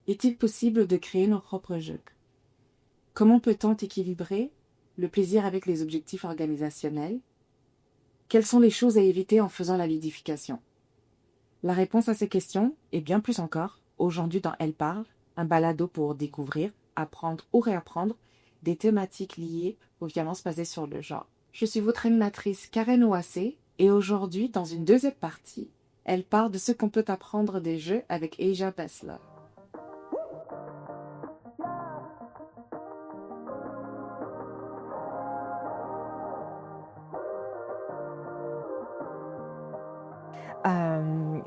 Est-il possible de créer nos propres jeux? Comment peut-on équilibrer le plaisir avec les objectifs organisationnels? Quelles sont les choses à éviter en faisant la ludification? La réponse à ces questions, et bien plus encore, aujourd'hui dans Elle parle, un balado pour découvrir, apprendre ou réapprendre des thématiques liées aux violences basées sur le genre. Je suis votre animatrice Karen Ouassé et aujourd'hui, dans une deuxième partie, elle parle de ce qu'on peut apprendre des jeux avec Asia Bessler.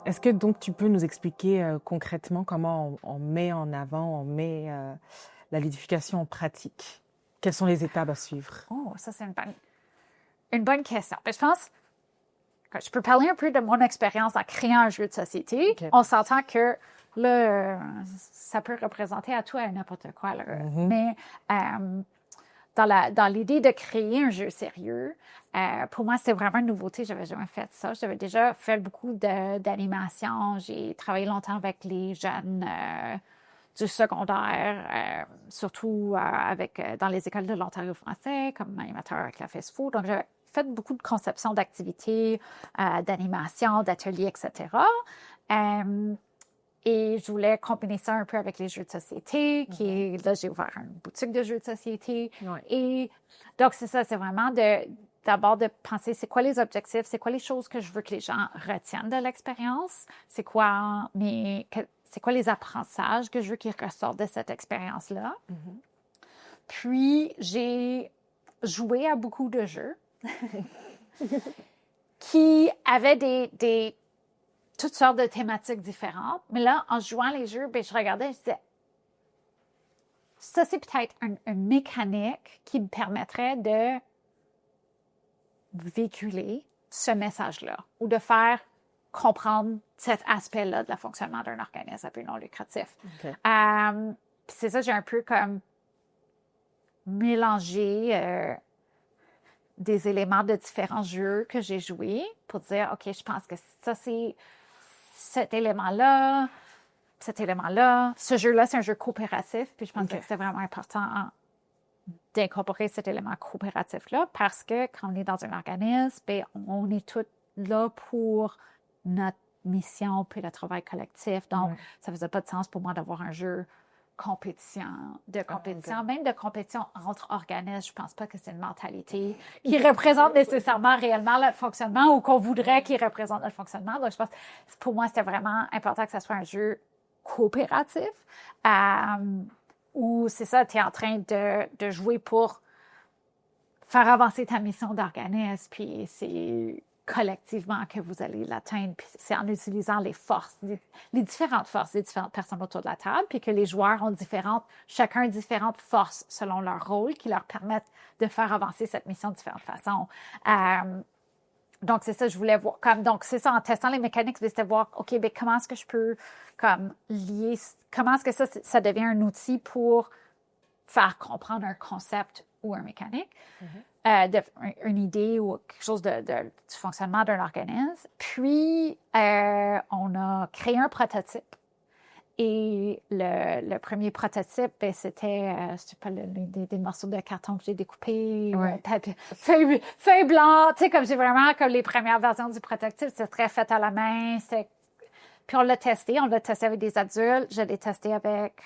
Est-ce que donc tu peux nous expliquer concrètement comment on met en avant, on met la ludification en pratique? Quelles sont les étapes à suivre? Oh, ça c'est une bonne question. Je pense que je peux parler un peu de mon expérience en créant un jeu de société. Okay. On s'entend que là, ça peut représenter à tout et à n'importe quoi. Là. Mais dans l'idée de créer un jeu sérieux, pour moi, c'est vraiment une nouveauté. Je n'avais jamais fait ça. J'avais déjà fait beaucoup d'animation. J'ai travaillé longtemps avec les jeunes du secondaire, surtout dans les écoles de l'Ontario français, comme animateur avec la Fast Food. Donc, j'avais fait beaucoup de conception d'activités, d'animation, d'ateliers, etc. Et je voulais combiner ça un peu avec les jeux de société, là, j'ai ouvert une boutique de jeux de société. Ouais. Et donc, c'est ça, c'est vraiment d'abord de penser c'est quoi les objectifs, c'est quoi les choses que je veux que les gens retiennent de l'expérience, c'est quoi les apprentissages que je veux qu'ils ressortent de cette expérience-là. Puis, j'ai joué à beaucoup de jeux qui avaient toutes sortes de thématiques différentes. Mais là, en jouant les jeux, je regardais et je disais, ça, c'est peut-être une mécanique qui me permettrait de véhiculer ce message-là ou de faire comprendre cet aspect-là de le fonctionnement d'un organisme à but non lucratif. Okay. C'est ça, j'ai un peu comme mélangé des éléments de différents jeux que j'ai joués pour dire, OK, je pense que ça, c'est cet élément-là, ce jeu-là, c'est un jeu coopératif, puis je pense que c'est vraiment important d'incorporer cet élément coopératif-là parce que quand on est dans un organisme, on est tous là pour notre mission puis le travail collectif. Donc, ça faisait pas de sens pour moi d'avoir un jeu même de compétition entre organismes. Je pense pas que c'est une mentalité qui représente nécessairement réellement notre fonctionnement ou qu'on voudrait qu'il représente notre fonctionnement. Donc, je pense que pour moi, c'était vraiment important que ça soit un jeu coopératif où c'est ça, tu es en train de jouer pour faire avancer ta mission d'organisme, puis c'est collectivement que vous allez l'atteindre. Puis c'est en utilisant les forces, les différentes forces des différentes personnes autour de la table, puis que les joueurs ont chacun différentes forces selon leur rôle qui leur permettent de faire avancer cette mission de différentes façons. Donc, c'est ça, je voulais voir. Donc, c'est ça, en testant les mécaniques, c'était voir, OK, bien, comment est-ce que je peux lier, comment est-ce que ça devient un outil pour faire comprendre un concept ou un mécanique, une idée ou quelque chose du fonctionnement d'un organisme. Puis, on a créé un prototype. Et le premier prototype, c'était pas des morceaux de carton que j'ai découpés, feuilles blanches, tu sais, comme j'ai vraiment, comme les premières versions du prototype, c'était très fait à la main. Puis on l'a testé avec des adultes, je l'ai testé avec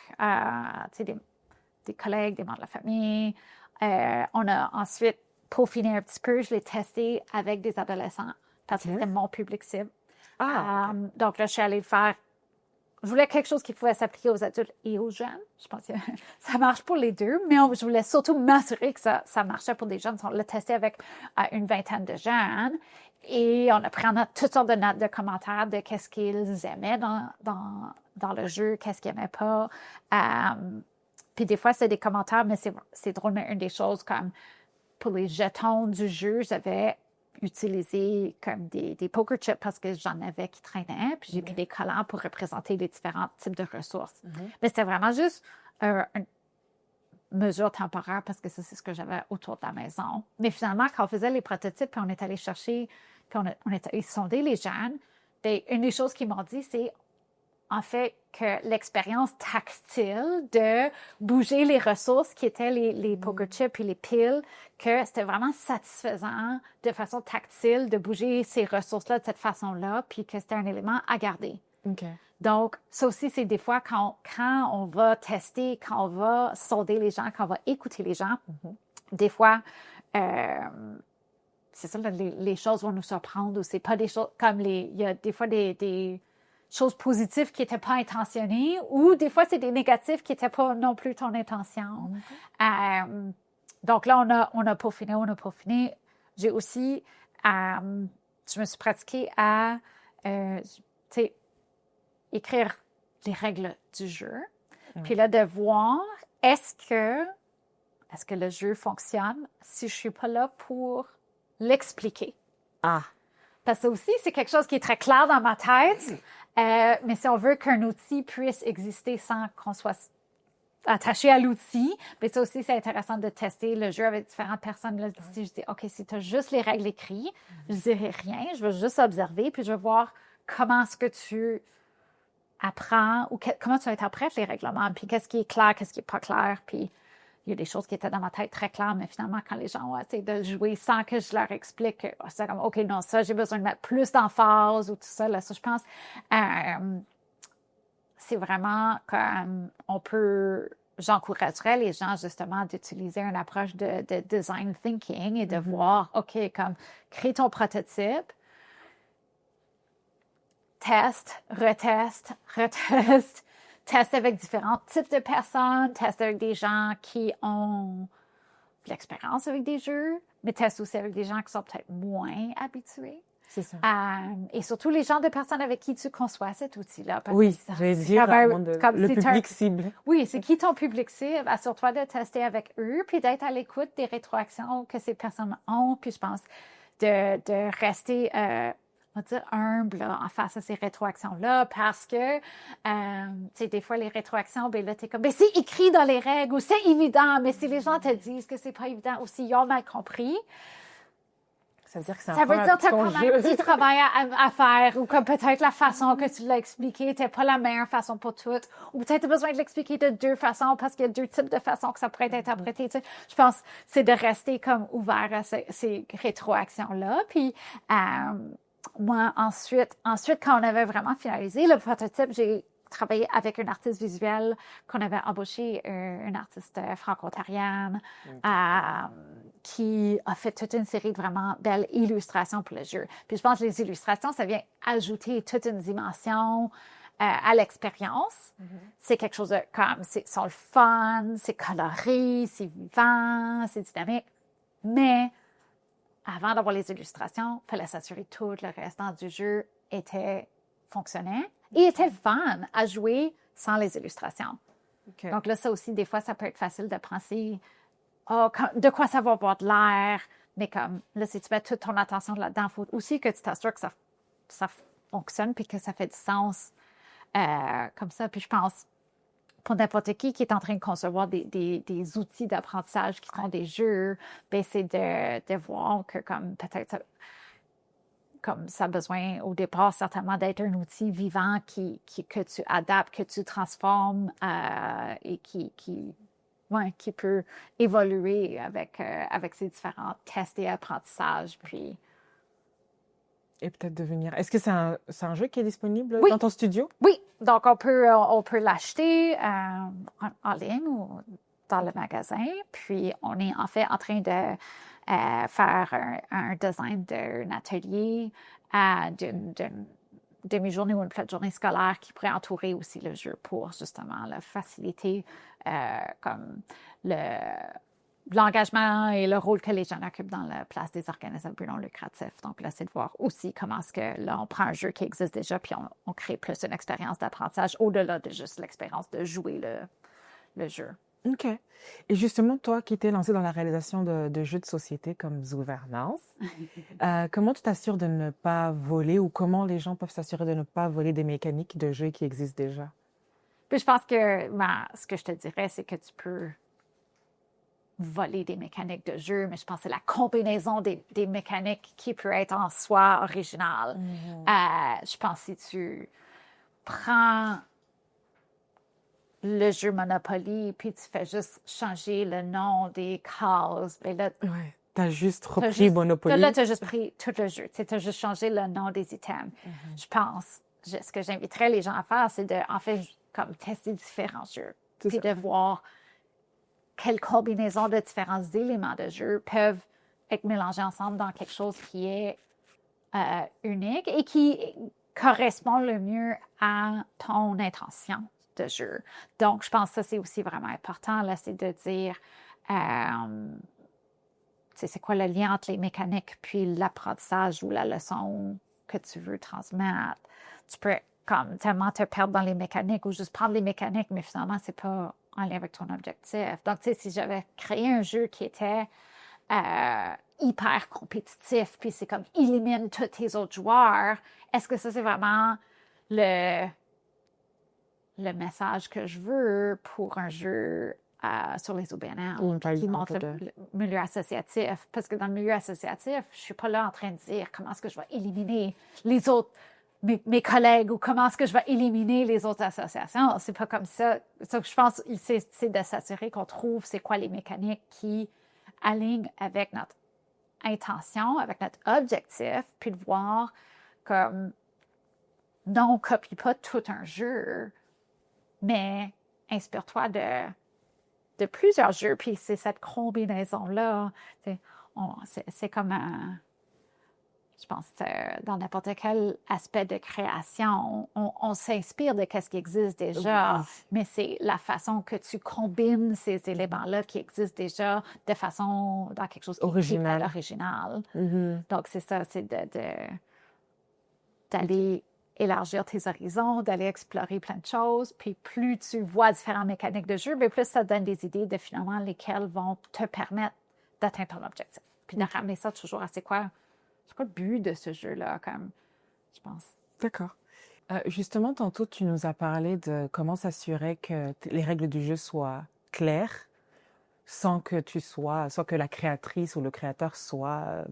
des collègues, des membres de la famille. On a ensuite peaufiné un petit peu, je l'ai testé avec des adolescents parce que c'était mon public cible. Donc là, je suis allée faire. Je voulais quelque chose qui pouvait s'appliquer aux adultes et aux jeunes. Je pense que ça marche pour les deux, mais je voulais surtout m'assurer que ça marchait pour des jeunes. On l'a testé avec une vingtaine de jeunes et on a pris en note toutes sortes de notes de commentaires de qu'est-ce qu'ils aimaient dans le jeu, qu'est-ce qu'ils n'aimaient pas. Puis des fois, c'est des commentaires, mais c'est drôle, mais une des choses comme pour les jetons du jeu, j'avais utilisé comme des poker chips parce que j'en avais qui traînaient, puis j'ai mis des collants pour représenter les différents types de ressources. Mais c'était vraiment juste une mesure temporaire parce que ça, c'est ce que j'avais autour de la maison. Mais finalement, quand on faisait les prototypes, puis on est allé chercher, puis on est allé sonder les jeunes, bien, une des choses qu'ils m'ont dit, c'est en fait, que l'expérience tactile de bouger les ressources qui étaient les poker chips et les piles, que c'était vraiment satisfaisant de façon tactile de bouger ces ressources-là de cette façon-là, puis que c'était un élément à garder. OK. Donc, ça aussi, c'est des fois quand on va tester, quand on va sonder les gens, quand on va écouter les gens, des fois, c'est ça, les choses vont nous surprendre ou c'est pas des choses comme il y a des fois des choses positives qui n'étaient pas intentionnées ou des fois, c'est des négatifs qui n'étaient pas non plus ton intention. Donc là, on a peaufiné. J'ai aussi, je me suis pratiquée à, tu sais, écrire les règles du jeu. Puis là, de voir, est-ce que le jeu fonctionne si je suis pas là pour l'expliquer? Ah. Parce que aussi, c'est quelque chose qui est très clair dans ma tête, mais si on veut qu'un outil puisse exister sans qu'on soit attaché à l'outil, mais ça aussi, c'est intéressant de tester le jeu avec différentes personnes. Là, je dis, OK, si tu as juste les règles écrites, je ne dirai rien, je vais juste observer, puis je vais voir comment est-ce que tu apprends ou comment tu interprètes les règlements, puis qu'est-ce qui est clair, qu'est-ce qui n'est pas clair, puis il y a des choses qui étaient dans ma tête très claires, mais finalement, quand les gens ont essayé de jouer sans que je leur explique, c'est comme, OK, non, ça, j'ai besoin de mettre plus d'emphase ou tout ça, là, ça, je pense, c'est vraiment comme j'encouragerais les gens, justement, d'utiliser une approche de design thinking et de voir, OK, comme, crée ton prototype, teste, reteste, teste avec différents types de personnes, teste avec des gens qui ont de l'expérience avec des jeux, mais teste aussi avec des gens qui sont peut-être moins habitués. C'est ça. Et surtout les genres de personnes avec qui tu conçois cet outil-là. Oui, j'allais dire, le public cible. Oui, c'est qui ton public cible? Assure-toi de tester avec eux, puis d'être à l'écoute des rétroactions que ces personnes ont, puis je pense de rester... on va dire humble là, en face à ces rétroactions-là parce que, tu sais, des fois, les rétroactions, ben là, t'es comme, ben c'est écrit dans les règles ou c'est évident, mais si les gens te disent que c'est pas évident ou s'ils ont mal compris, ça veut dire que c'est ça veut dire que t'as ton quand même un petit travail à faire ou comme peut-être la façon que tu l'as expliqué n'était pas la meilleure façon pour toutes ou peut-être tu as besoin de l'expliquer de deux façons parce qu'il y a deux types de façons que ça pourrait être interprété. Tu sais. Je pense que c'est de rester comme ouvert à ces rétroactions-là. Puis, moi, ensuite, quand on avait vraiment finalisé le prototype, j'ai travaillé avec une artiste visuelle qu'on avait embauché, une artiste franco-ontarienne, qui a fait toute une série de vraiment belles illustrations pour le jeu. Puis je pense que les illustrations, ça vient ajouter toute une dimension à l'expérience. C'est quelque chose de comme, c'est le fun, c'est coloré, c'est vivant, c'est dynamique, mais avant d'avoir les illustrations, il fallait s'assurer que tout le restant du jeu fonctionnait et était fun à jouer sans les illustrations. Okay. Donc là, ça aussi, des fois, ça peut être facile de penser de quoi ça va avoir de l'air, mais comme là, si tu mets toute ton attention là-dedans, il faut aussi que tu t'assures que ça fonctionne puis que ça fait du sens comme ça. Puis je pense, pour n'importe qui est en train de concevoir des outils d'apprentissage qui sont des jeux, ben c'est de voir que comme peut-être comme ça a besoin au départ certainement d'être un outil vivant que tu adaptes, que tu transformes et qui peut évoluer avec ces différents tests et apprentissages. Puis et peut-être devenir... Est-ce que c'est un jeu qui est disponible oui. dans ton studio? Oui, donc on peut l'acheter en ligne ou dans le magasin. Puis on est en fait en train de faire un design d'un atelier d'une demi-journée ou une plate journée scolaire qui pourrait entourer aussi le jeu pour justement le faciliter comme l'engagement et le rôle que les jeunes occupent dans la place des organismes non lucratifs. Donc là, c'est de voir aussi comment est-ce que là, on prend un jeu qui existe déjà puis on crée plus une expérience d'apprentissage au-delà de juste l'expérience de jouer le jeu. OK. Et justement, toi qui t'es lancé dans la réalisation de jeux de société comme Zouvernance, comment tu t'assures de ne pas voler ou comment les gens peuvent s'assurer de ne pas voler des mécaniques de jeux qui existent déjà? Puis je pense que ce que je te dirais, c'est que tu peux voler des mécaniques de jeu, mais je pense que c'est la combinaison des mécaniques qui peut être en soi originale. Je pense que si tu prends le jeu Monopoly, puis tu fais juste changer le nom des cases. Ben là, Ouais. T'as juste repris Monopoly. Là, tu as juste pris tout le jeu. Tu as juste changé le nom des items. Je pense, ce que j'inviterais les gens à faire, c'est de, en fait, comme tester différents jeux. Puis de voir quelles combinaisons de différents éléments de jeu peuvent être mélangés ensemble dans quelque chose qui est unique et qui correspond le mieux à ton intention de jeu. Donc, je pense que ça, c'est aussi vraiment important, là, c'est de dire, c'est quoi le lien entre les mécaniques puis l'apprentissage ou la leçon que tu veux transmettre. Tu peux comme tellement te perdre dans les mécaniques ou juste prendre les mécaniques, mais finalement, c'est pas en lien avec ton objectif. Donc, tu sais, si j'avais créé un jeu qui était hyper compétitif, puis c'est comme élimine tous tes autres joueurs, est-ce que ça, c'est vraiment le message que je veux pour un jeu sur les OBNL qui montre le milieu associatif? Parce que dans le milieu associatif, je suis pas là en train de dire comment est-ce que je vais éliminer les autres, mes collègues, ou comment est-ce que je vais éliminer les autres associations. C'est pas comme ça. Ce que je pense, c'est de s'assurer qu'on trouve c'est quoi les mécaniques qui alignent avec notre intention, avec notre objectif, puis de voir comme non, on copie pas tout un jeu, mais inspire-toi de plusieurs jeux, puis c'est cette combinaison-là. C'est comme je pense dans n'importe quel aspect de création, on s'inspire de ce qui existe déjà, mais c'est la façon que tu combines ces éléments-là qui existent déjà de façon dans quelque chose qui est original. Donc, c'est ça, c'est d'aller élargir tes horizons, d'aller explorer plein de choses, puis plus tu vois différentes mécaniques de jeu, bien plus ça te donne des idées de finalement lesquelles vont te permettre d'atteindre ton objectif. Puis de ramener ça toujours à c'est quoi le but de ce jeu-là, comme, je pense. D'accord. Justement, tantôt, tu nous as parlé de comment s'assurer que les règles du jeu soient claires sans que la créatrice ou le créateur soit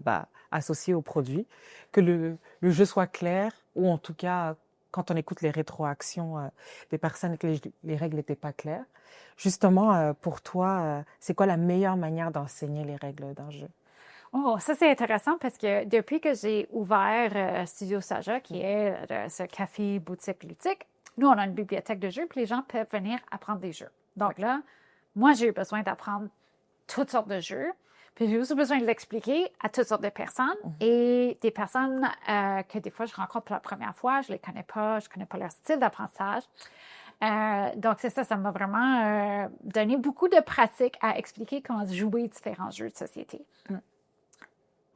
associé au produit, que le jeu soit clair, ou en tout cas, quand on écoute les rétroactions des personnes que les règles n'étaient pas claires. Justement, pour toi, c'est quoi la meilleure manière d'enseigner les règles d'un jeu? Oh, ça, c'est intéressant parce que depuis que j'ai ouvert Studio Saja, qui est ce café boutique ludique, nous, on a une bibliothèque de jeux, puis les gens peuvent venir apprendre des jeux. Donc là, moi, j'ai eu besoin d'apprendre toutes sortes de jeux, puis j'ai aussi besoin de l'expliquer à toutes sortes de personnes et des personnes que des fois, je rencontre pour la première fois, je les connais pas, je connais pas leur style d'apprentissage. Donc, c'est ça m'a vraiment donné beaucoup de pratique à expliquer comment jouer différents jeux de société.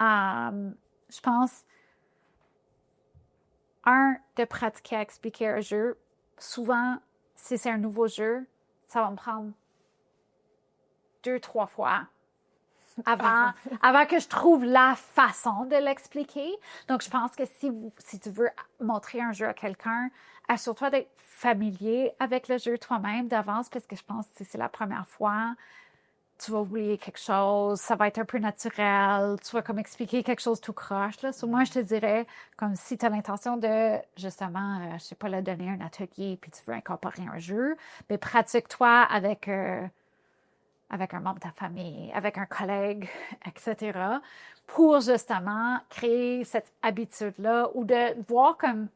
Je pense, de pratiquer à expliquer un jeu. Souvent, si c'est un nouveau jeu, ça va me prendre 2-3 fois avant que je trouve la façon de l'expliquer. Donc, je pense que si tu veux montrer un jeu à quelqu'un, assure-toi d'être familier avec le jeu toi-même d'avance, parce que je pense que si c'est la première fois, tu vas oublier quelque chose, ça va être un peu naturel, tu vas comme expliquer quelque chose tout croche. Là. Moi, je te dirais, comme si tu as l'intention de, justement, je sais pas, là, donner un atelier puis tu veux incorporer un jeu, mais pratique-toi avec un membre de ta famille, avec un collègue, etc., pour justement créer cette habitude-là ou de voir comme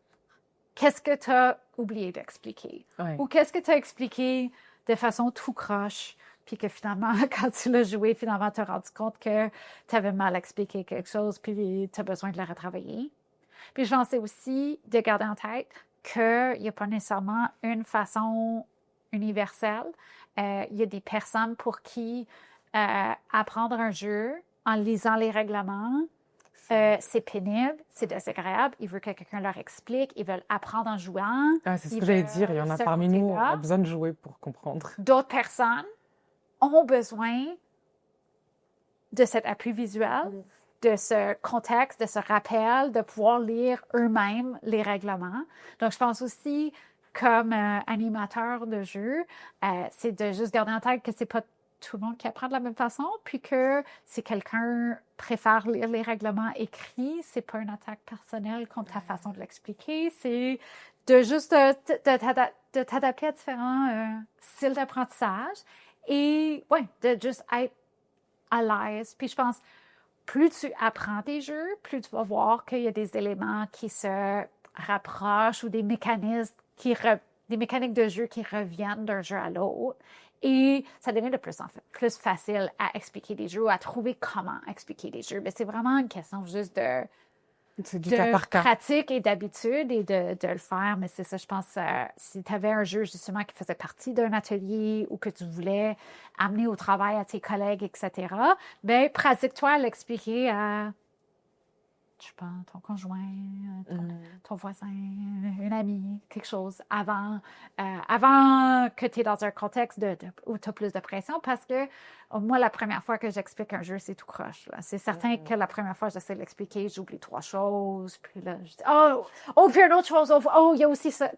qu'est-ce que tu as oublié d'expliquer ou qu'est-ce que tu as expliqué de façon tout croche. Puis que finalement, quand tu l'as joué, finalement, tu as rendu compte que tu avais mal expliqué quelque chose, puis tu as besoin de le retravailler. Puis je pensais aussi de garder en tête qu'il n'y a pas nécessairement une façon universelle. Il y a des personnes pour qui apprendre un jeu en lisant les règlements, c'est pénible, c'est désagréable. Ils veulent que quelqu'un leur explique. Ils veulent apprendre en jouant. C'est ce que j'allais dire. Il y en a parmi nous, on a besoin de jouer pour comprendre. D'autres personnes ont besoin de cet appui visuel, de ce contexte, de ce rappel, de pouvoir lire eux-mêmes les règlements. Donc, je pense aussi, comme animateur de jeu, c'est de juste garder en tête que c'est pas tout le monde qui apprend de la même façon, puis que si quelqu'un préfère lire les règlements écrits, c'est pas une attaque personnelle contre ta façon de l'expliquer, c'est de juste de t'adapter à différents styles d'apprentissage et de juste être à l'aise. Puis je pense, plus tu apprends tes jeux, plus tu vas voir qu'il y a des éléments qui se rapprochent ou des mécanismes des mécaniques de jeu qui reviennent d'un jeu à l'autre. Et ça devient de plus en plus facile à expliquer des jeux ou à trouver comment expliquer des jeux. Mais c'est vraiment une question juste C'est du cas par cas. pratique et d'habitude et de le faire. Mais c'est ça, je pense, si tu avais un jeu justement qui faisait partie d'un atelier ou que tu voulais amener au travail à tes collègues, etc., bien, pratique-toi à l'expliquer à, je sais pas, ton conjoint, ton voisin, une amie, quelque chose, avant que tu es dans un contexte où tu as plus de pression, parce que moi, la première fois que j'explique un jeu, c'est tout croche. Là. C'est certain que la première fois que j'essaie de l'expliquer, j'oublie 3 choses, puis là, je dis « Oh, puis une autre chose, il y a aussi ça. »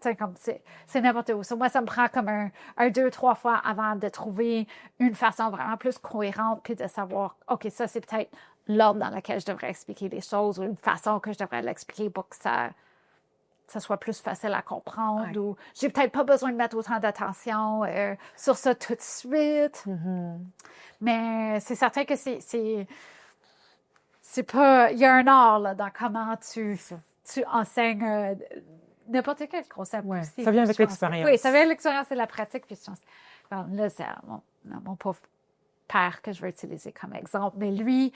C'est n'importe où. Ça, moi, ça me prend comme un 2-3 fois avant de trouver une façon vraiment plus cohérente, puis de savoir « OK, ça, c'est peut-être l'ordre dans lequel je devrais expliquer les choses ou une façon que je devrais l'expliquer pour que ça soit plus facile à comprendre Ouais. ou j'ai peut-être pas besoin de mettre autant d'attention sur ça tout de suite. Mais c'est certain que c'est pas... Il y a un art là, dans comment tu enseignes n'importe quel concept aussi. Ça vient avec je pense. l'expérience. Oui, ça vient avec l'expérience et la pratique. Puis je pense, là, c'est mon pauvre père que je vais utiliser comme exemple. Mais lui,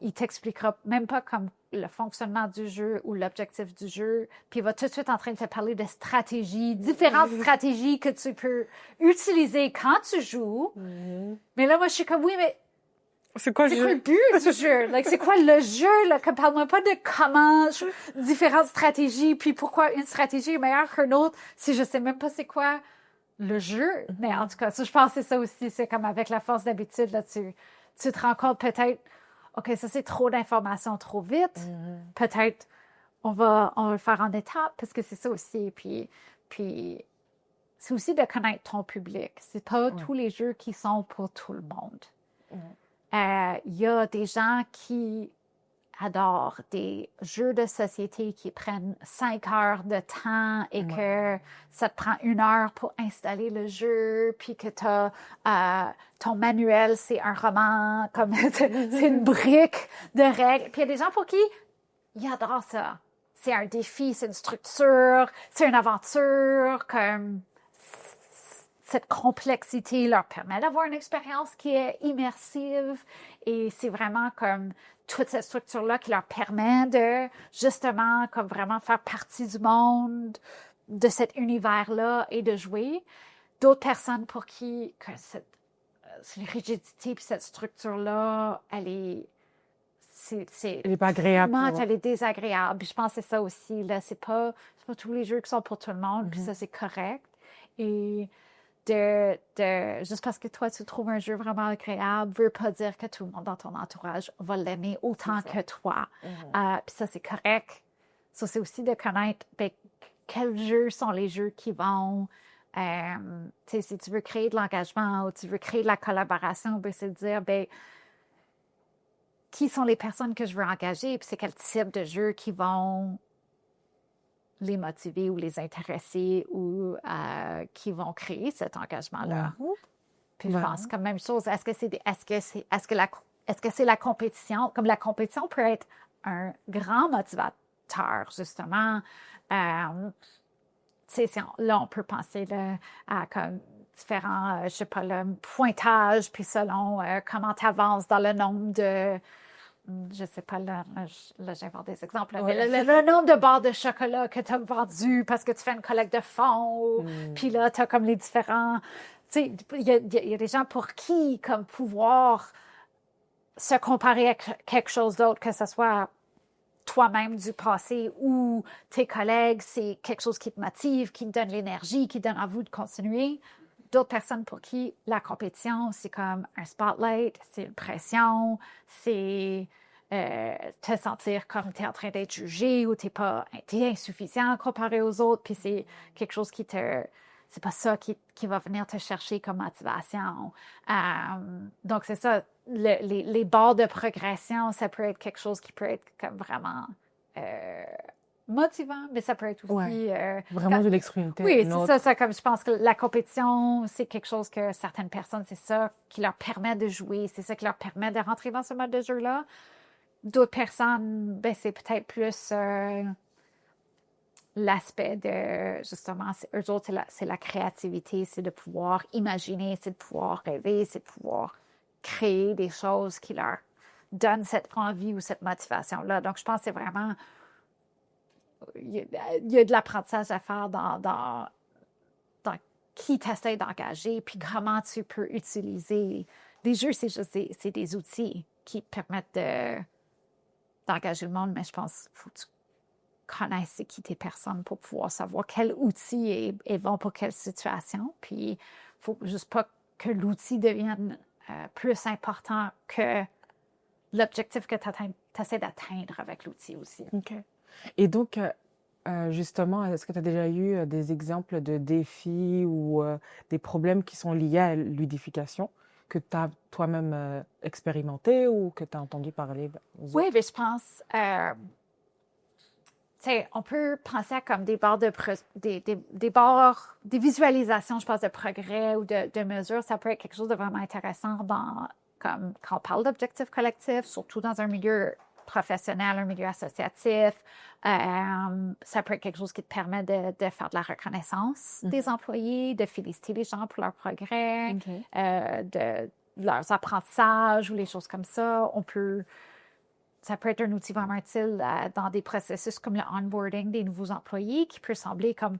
il t'expliquera même pas comme le fonctionnement du jeu ou l'objectif du jeu. Puis il va tout de suite en train de te parler de stratégies, différentes stratégies que tu peux utiliser quand tu joues. Mais là, moi, je suis comme, oui, mais c'est quoi le but du jeu? Like, c'est quoi le jeu? Là? Parle-moi pas de comment différentes stratégies, puis pourquoi une stratégie est meilleure qu'une autre si je sais même pas c'est quoi le jeu. Mais en tout cas, ça, je pense que c'est ça aussi. C'est comme avec la force d'habitude, là, tu te rends compte peut-être, OK, ça c'est trop d'informations trop vite. Peut-être on va le faire en étapes parce que c'est ça aussi. Puis c'est aussi de connaître ton public. C'est pas tous les jeux qui sont pour tout le monde. Il y a des gens qui adorent des jeux de société qui prennent 5 heures de temps et que ça te prend 1 heure pour installer le jeu, puis que ton manuel, c'est un roman, comme c'est une brique de règles. Puis il y a des gens pour qui ils adorent ça. C'est un défi, c'est une structure, c'est une aventure, comme cette complexité leur permet d'avoir une expérience qui est immersive et c'est vraiment comme toute cette structure-là qui leur permet de, justement, comme vraiment faire partie du monde, de cet univers-là et de jouer. D'autres personnes pour qui que cette rigidité puis cette structure-là, elle est pas agréable. Elle est désagréable. Puis je pense que c'est ça aussi. Là, c'est pas tous les jeux qui sont pour tout le monde, puis ça, c'est correct. Et juste parce que toi, tu trouves un jeu vraiment agréable, veut pas dire que tout le monde dans ton entourage va l'aimer autant que toi. Puis ça, c'est correct. Ça, c'est aussi de connaître quels jeux sont les jeux qui vont... si tu veux créer de l'engagement ou tu veux créer de la collaboration, c'est de dire, qui sont les personnes que je veux engager, puis c'est quel type de jeux qui vont les motiver ou les intéresser ou qui vont créer cet engagement-là. Puis je pense comme même chose, est-ce que c'est la compétition? Comme la compétition peut être un grand motivateur, justement. Là, on peut penser là, à comme différents, je sais pas, le pointage, puis selon comment tu avances dans le nombre de... Je sais pas, là j'invente des exemples, mais le nombre de barres de chocolat que tu as vendu parce que tu fais une collecte de fonds, puis là, tu as comme les différents... Tu sais, il y a des gens pour qui, comme pouvoir se comparer à quelque chose d'autre, que ce soit toi-même du passé ou tes collègues, c'est quelque chose qui te motive, qui te donne l'énergie, qui te donne envie de continuer. D'autres personnes pour qui la compétition, c'est comme un spotlight, c'est une pression, c'est te sentir comme tu es en train d'être jugé ou t'es insuffisant comparé aux autres, puis c'est quelque chose qui te... c'est pas ça qui va venir te chercher comme motivation. Donc, c'est ça. Les barres de progression, ça peut être quelque chose qui peut être comme vraiment motivant, mais ça peut être aussi... Vraiment de l'extrémité. Oui, c'est ça. Comme je pense que la compétition, c'est quelque chose que certaines personnes, c'est ça qui leur permet de jouer. C'est ça qui leur permet de rentrer dans ce mode de jeu-là. D'autres personnes, ben, c'est peut-être plus l'aspect de, justement, eux autres, c'est la créativité, c'est de pouvoir imaginer, c'est de pouvoir rêver, c'est de pouvoir créer des choses qui leur donnent cette envie ou cette motivation-là. Donc, je pense que c'est vraiment... Il y a de l'apprentissage à faire dans qui tu essaies d'engager, puis comment tu peux utiliser... Les jeux, c'est juste des outils qui permettent d'engager le monde, mais je pense qu'il faut que tu connaisses c'est qui tes personnes pour pouvoir savoir quel outil est bon pour quelle situation. Puis, il ne faut juste pas que l'outil devienne plus important que l'objectif que tu essaies d'atteindre avec l'outil aussi. OK. Et donc, justement, est-ce que tu as déjà eu des exemples de défis ou des problèmes qui sont liés à ludification que tu as toi-même expérimenté ou que tu as entendu parler aux autres? Oui, mais je pense... on peut penser à comme des barres des visualisations, je pense, de progrès ou de mesures. Ça peut être quelque chose de vraiment intéressant comme quand on parle d'objectifs collectifs, surtout dans un milieu professionnel, un milieu associatif. Ça peut être quelque chose qui te permet de faire de la reconnaissance des employés, de féliciter les gens pour leur progrès, de leurs apprentissages ou les choses comme ça. Ça peut être un outil vraiment utile dans des processus comme le onboarding des nouveaux employés qui peut sembler comme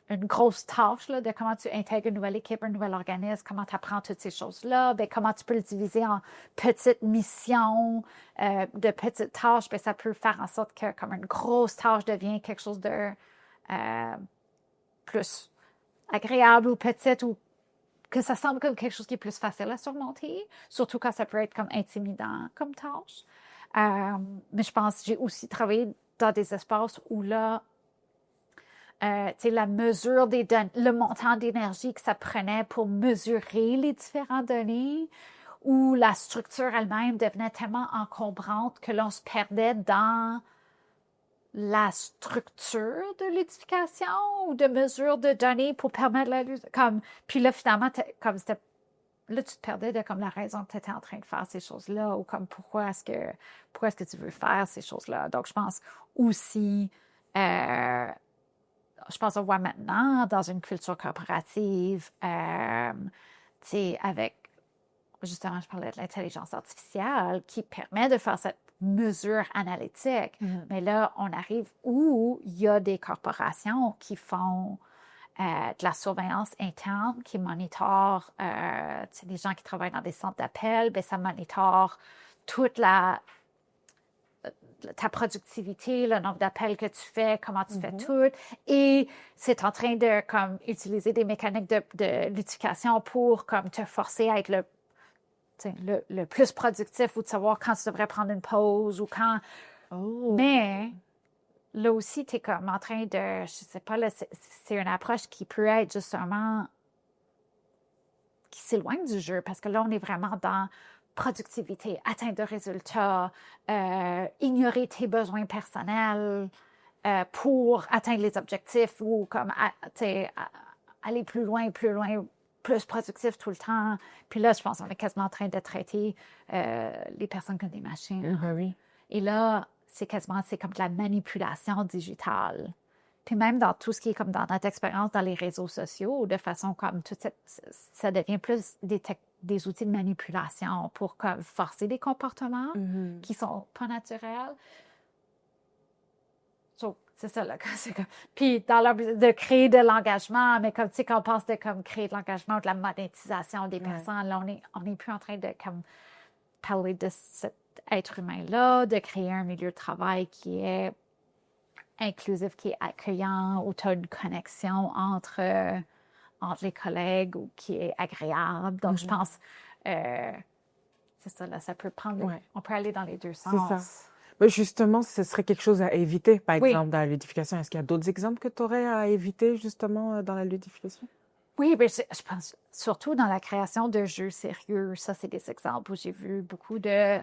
une grosse tâche là, de comment tu intègres une nouvelle équipe, un nouvel organisme, comment tu apprends toutes ces choses-là, bien, comment tu peux le diviser en petites missions, de petites tâches, bien, ça peut faire en sorte que comme une grosse tâche devient quelque chose de plus agréable ou petite ou que ça semble comme quelque chose qui est plus facile à surmonter, surtout quand ça peut être comme intimidant comme tâche. Mais je pense que j'ai aussi travaillé dans des espaces où là, la mesure des données, le montant d'énergie que ça prenait pour mesurer les différentes données, où la structure elle-même devenait tellement encombrante que l'on se perdait dans la structure de l'édification ou de mesure de données pour permettre puis là, finalement, comme c'était là, tu te perdais de comme la raison que tu étais en train de faire ces choses-là ou comme pourquoi est-ce que tu veux faire ces choses-là. Donc, je pense aussi, je pense qu'on voit maintenant dans une culture coopérative, avec, justement, je parlais de l'intelligence artificielle qui permet de faire cette mesure analytique. Mais là, on arrive où il y a des corporations qui font de la surveillance interne qui monitorent les gens qui travaillent dans des centres d'appel, bien, ça monitor toute ta productivité, le nombre d'appels que tu fais, comment tu fais tout. Et c'est en train de comme, utiliser des mécaniques de ludification pour comme, te forcer à être le plus productif ou de savoir quand tu devrais prendre une pause ou quand... Mais... Là aussi, tu es comme en train de, je sais pas, là, c'est une approche qui peut être justement, qui s'éloigne du jeu, parce que là, on est vraiment dans productivité, atteinte de résultats, ignorer tes besoins personnels pour atteindre les objectifs ou comme, aller plus loin, plus productif tout le temps. Puis là, je pense qu'on est quasiment en train de traiter les personnes comme des machines. Oui. Et là, c'est comme de la manipulation digitale. Puis même dans tout ce qui est comme dans notre expérience dans les réseaux sociaux, de façon comme ça devient plus des outils de manipulation pour comme forcer des comportements qui sont pas naturels. So, c'est ça, là. Puis dans de créer de l'engagement, mais comme, tu sais, quand on pense de comme créer de l'engagement ou de la monétisation des personnes, là, on n'est plus en train de comme parler de cet être humain-là, de créer un milieu de travail qui est inclusif, qui est accueillant, où tu as une connexion entre les collègues ou qui est agréable. Donc, je pense, c'est ça, là, ça peut prendre... On peut aller dans les deux sens. C'est ça. Mais justement, ce serait quelque chose à éviter, par Oui. exemple, dans la ludification. Est-ce qu'il y a d'autres exemples que tu aurais à éviter, justement, dans la ludification? Oui, mais je pense surtout dans la création de jeux sérieux. Ça, c'est des exemples où j'ai vu beaucoup de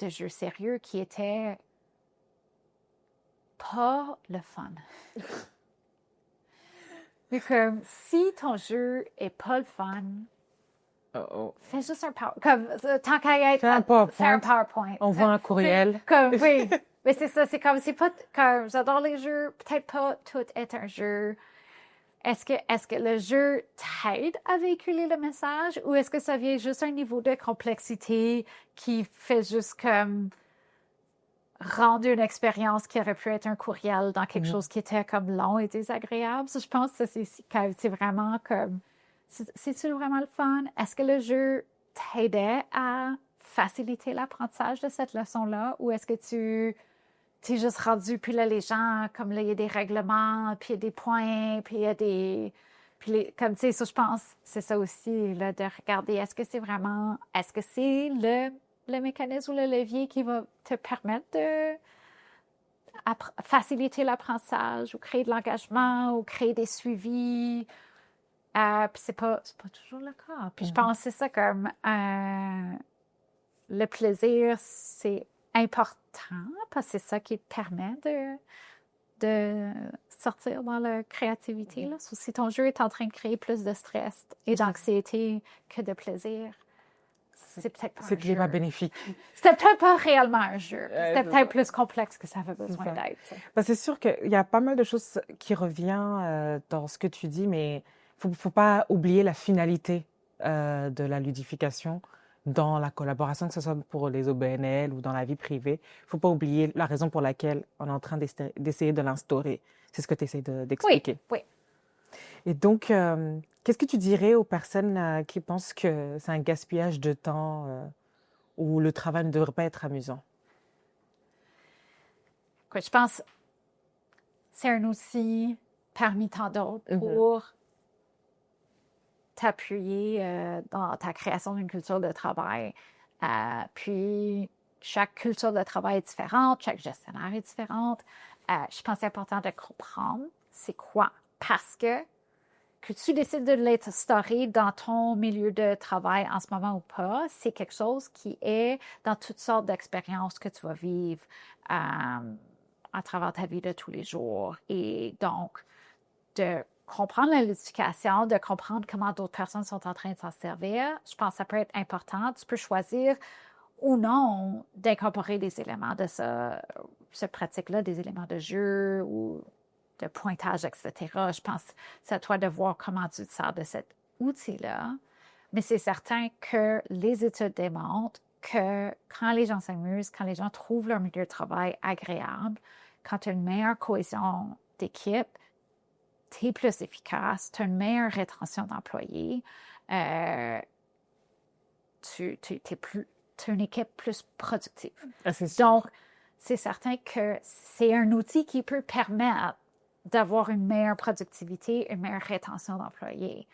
jeux sérieux qui étaient pas le fun. Mais comme si ton jeu est pas le fun, fais juste un PowerPoint. Comme tant qu'à y être, Fais un fais un PowerPoint. PowerPoint. On voit un courriel. Comme oui, mais c'est ça. C'est comme c'est pas comme j'adore les jeux. Peut-être pas tout est un jeu. Est-ce que le jeu t'aide à véhiculer le message ou est-ce que ça vient juste à un niveau de complexité qui fait juste comme rendre une expérience qui aurait pu être un courriel dans quelque chose qui était comme long et désagréable? Ça, je pense que c'est vraiment comme... C'est-tu vraiment le fun? Est-ce que le jeu t'aidait à faciliter l'apprentissage de cette leçon-là ou est-ce que tu t'es juste rendu, puis là, les gens, comme là, il y a des règlements, puis il y a des points, puis il y a des... Puis comme, tu sais, ça, je pense, c'est ça aussi, là, de regarder, est-ce que c'est le mécanisme ou le levier qui va te permettre de faciliter l'apprentissage ou créer de l'engagement ou créer des suivis? Puis c'est pas toujours le cas. Puis je pense que c'est ça, comme le plaisir, c'est important parce que c'est ça qui te permet de sortir dans la créativité. Là. Si ton jeu est en train de créer plus de stress et d'anxiété que de plaisir, c'est peut-être pas un jeu. C'est pas bénéfique. C'était peut-être pas réellement un jeu. C'était peut-être plus complexe que ça avait besoin d'être. C'est sûr qu'il y a pas mal de choses qui reviennent dans ce que tu dis, mais faut pas oublier la finalité de la ludification dans la collaboration, que ce soit pour les OBNL ou dans la vie privée. Il ne faut pas oublier la raison pour laquelle on est en train d'essayer de l'instaurer. C'est ce que tu essaies d'expliquer. Oui. Et donc, qu'est-ce que tu dirais aux personnes qui pensent que c'est un gaspillage de temps ou le travail ne devrait pas être amusant? Je pense que c'est un outil parmi tant d'autres pour t'appuyer dans ta création d'une culture de travail. Puis, chaque culture de travail est différente, chaque gestionnaire est différente. Je pense que c'est important de comprendre c'est quoi. Parce que tu décides de l'instaurer dans ton milieu de travail en ce moment ou pas, c'est quelque chose qui est dans toutes sortes d'expériences que tu vas vivre à travers ta vie de tous les jours. Et donc, de comprendre la ludification, de comprendre comment d'autres personnes sont en train de s'en servir, je pense que ça peut être important. Tu peux choisir ou non d'incorporer des éléments de cette pratique-là, des éléments de jeu ou de pointage, etc. Je pense que c'est à toi de voir comment tu te sers de cet outil-là. Mais c'est certain que les études démontrent que quand les gens s'amusent, quand les gens trouvent leur milieu de travail agréable, quand tu as une meilleure cohésion d'équipe, tu es plus efficace, tu as une meilleure rétention d'employés, tu as une équipe plus productive. Donc, c'est certain que c'est un outil qui peut permettre d'avoir une meilleure productivité, une meilleure rétention d'employés.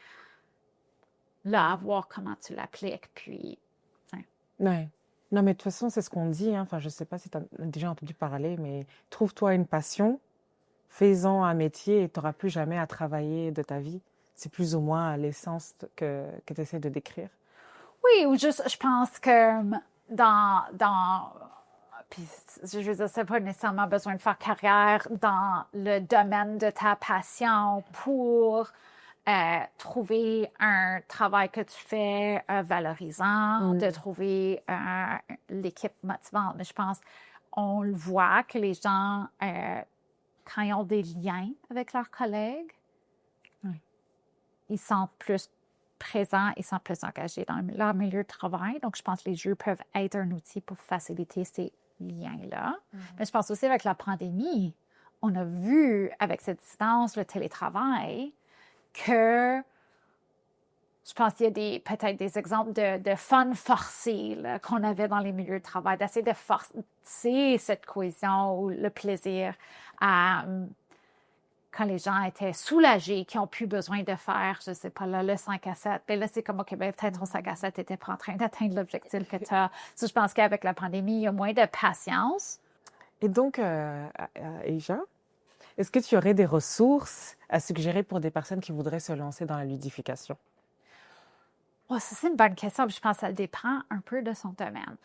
Là, à voir comment tu l'appliques, puis... Ouais. Non, mais de toute façon, c'est ce qu'on dit. Enfin, je ne sais pas si tu as déjà entendu parler, mais trouve-toi une passion, fais-en un métier et tu n'auras plus jamais à travailler de ta vie. C'est plus ou moins l'essence que tu essaies de décrire. Oui, ou juste, je pense que puis je veux dire, c'est pas nécessairement besoin de faire carrière dans le domaine de ta passion pour trouver un travail que tu fais valorisant, de trouver l'équipe motivante. Mais je pense, on le voit que les gens, quand ils ont des liens avec leurs collègues, ils sont plus présents, ils sont plus engagés dans leur milieu de travail. Donc, je pense que les jeux peuvent être un outil pour faciliter ces liens-là. Mais je pense aussi avec la pandémie, on a vu avec cette distance, le télétravail, que je pense qu'il y a peut-être des exemples de fun forcé là, qu'on avait dans les milieux de travail, d'essayer de forcer cette cohésion ou le plaisir quand les gens étaient soulagés, qui n'ont plus besoin de faire, je ne sais pas, là, le 5 à 7. Mais là, c'est comme, OK, ben, peut-être ton 5 à 7 n'était pas en train d'atteindre l'objectif que tu as. So, je pense qu'avec la pandémie, il y a moins de patience Et donc, Asia, est-ce que tu aurais des ressources à suggérer pour des personnes qui voudraient se lancer dans la ludification? Oh, ça, c'est une bonne question. Je pense que ça dépend un peu de son domaine.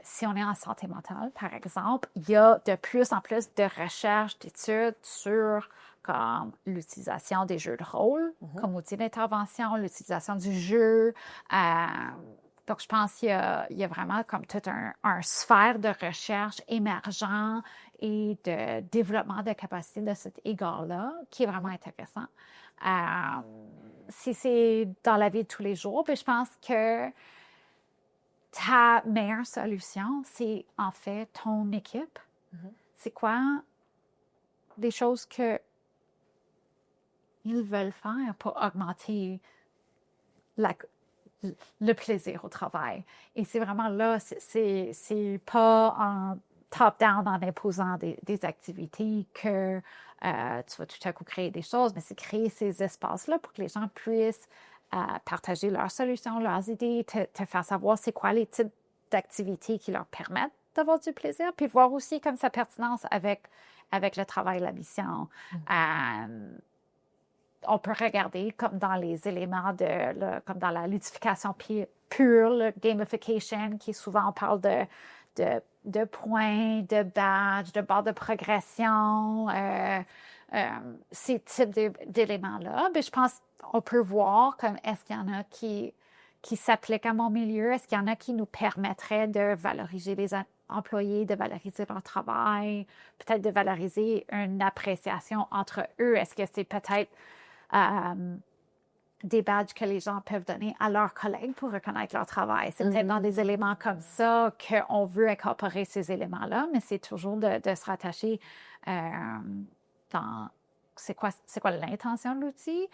Si on est en santé mentale, par exemple, il y a de plus en plus de recherches, d'études sur comme l'utilisation des jeux de rôle comme outil d'intervention, l'utilisation du jeu. Donc, je pense qu'il y a vraiment comme tout un sphère de recherche émergent et de développement de capacité de cet égard-là qui est vraiment intéressant. Si c'est dans la vie de tous les jours, puis je pense que ta meilleure solution, c'est en fait ton équipe. C'est quoi les choses que ils veulent faire pour augmenter le plaisir au travail. Et c'est vraiment là, c'est pas en top-down en imposant des activités que tu vas tout à coup créer des choses, mais c'est créer ces espaces-là pour que les gens puissent partager leurs solutions, leurs idées, te faire savoir c'est quoi les types d'activités qui leur permettent d'avoir du plaisir, puis voir aussi comme sa pertinence avec le travail, la mission. On peut regarder comme dans les éléments comme dans la ludification pure, le gamification, qui souvent on parle de points, de badges, de barres de progression, ces types d'éléments-là. Mais je pense qu'on peut voir comme est-ce qu'il y en a qui s'appliquent à mon milieu, est-ce qu'il y en a qui nous permettraient de valoriser les employés, de valoriser leur travail, peut-être de valoriser une appréciation entre eux. Est-ce que c'est peut-être des badges que les gens peuvent donner à leurs collègues pour reconnaître leur travail. C'est peut-être dans des éléments comme ça qu'on veut incorporer ces éléments-là, mais c'est toujours de se rattacher dans c'est quoi l'intention de l'outil,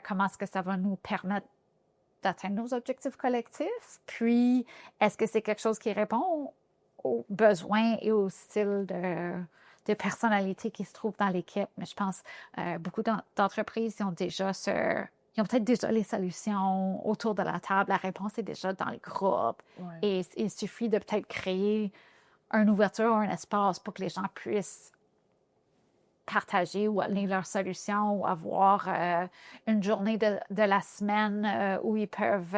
comment est-ce que ça va nous permettre d'atteindre nos objectifs collectifs, puis est-ce que c'est quelque chose qui répond aux besoins et au style de personnalité qui se trouve dans l'équipe. Mais je pense beaucoup d'entreprises ont peut-être déjà les solutions autour de la table. La réponse est déjà dans le groupe. Ouais. Et il suffit de peut-être créer une ouverture ou un espace pour que les gens puissent partager ou amener leurs solutions ou avoir une journée de la semaine où ils peuvent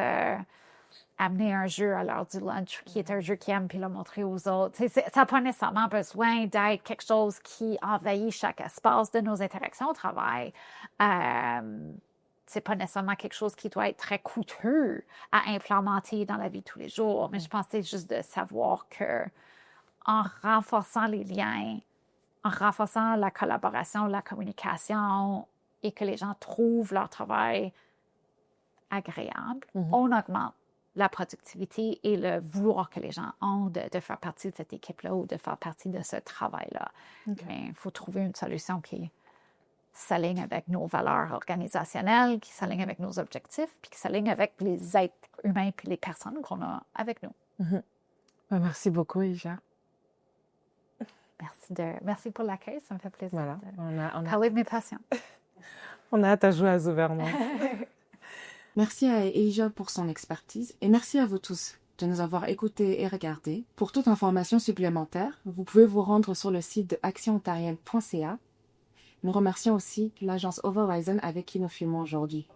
amener un jeu à l'heure du lunch qui est un jeu qu'ils aiment puis le montrer aux autres. Ça n'a pas nécessairement besoin d'être quelque chose qui envahit chaque espace de nos interactions au travail. C'est pas nécessairement quelque chose qui doit être très coûteux à implémenter dans la vie de tous les jours, mais je pense que c'est juste de savoir que en renforçant les liens, en renforçant la collaboration, la communication et que les gens trouvent leur travail agréable, on augmente la productivité et le vouloir que les gens ont de faire partie de cette équipe-là ou de faire partie de ce travail-là. Okay. Mais il faut trouver une solution qui s'aligne avec nos valeurs organisationnelles, qui s'aligne avec nos objectifs, puis qui s'aligne avec les êtres humains puis les personnes qu'on a avec nous. Merci beaucoup, Asia. Merci pour l'accueil, ça me fait plaisir voilà, de parler de mes patients. On a hâte à jouer à Zouvernement. Merci à Asia pour son expertise et merci à vous tous de nous avoir écoutés et regardés. Pour toute information supplémentaire, vous pouvez vous rendre sur le site de actionontarienne.ca. Nous remercions aussi l'agence Overhorizon avec qui nous filmons aujourd'hui.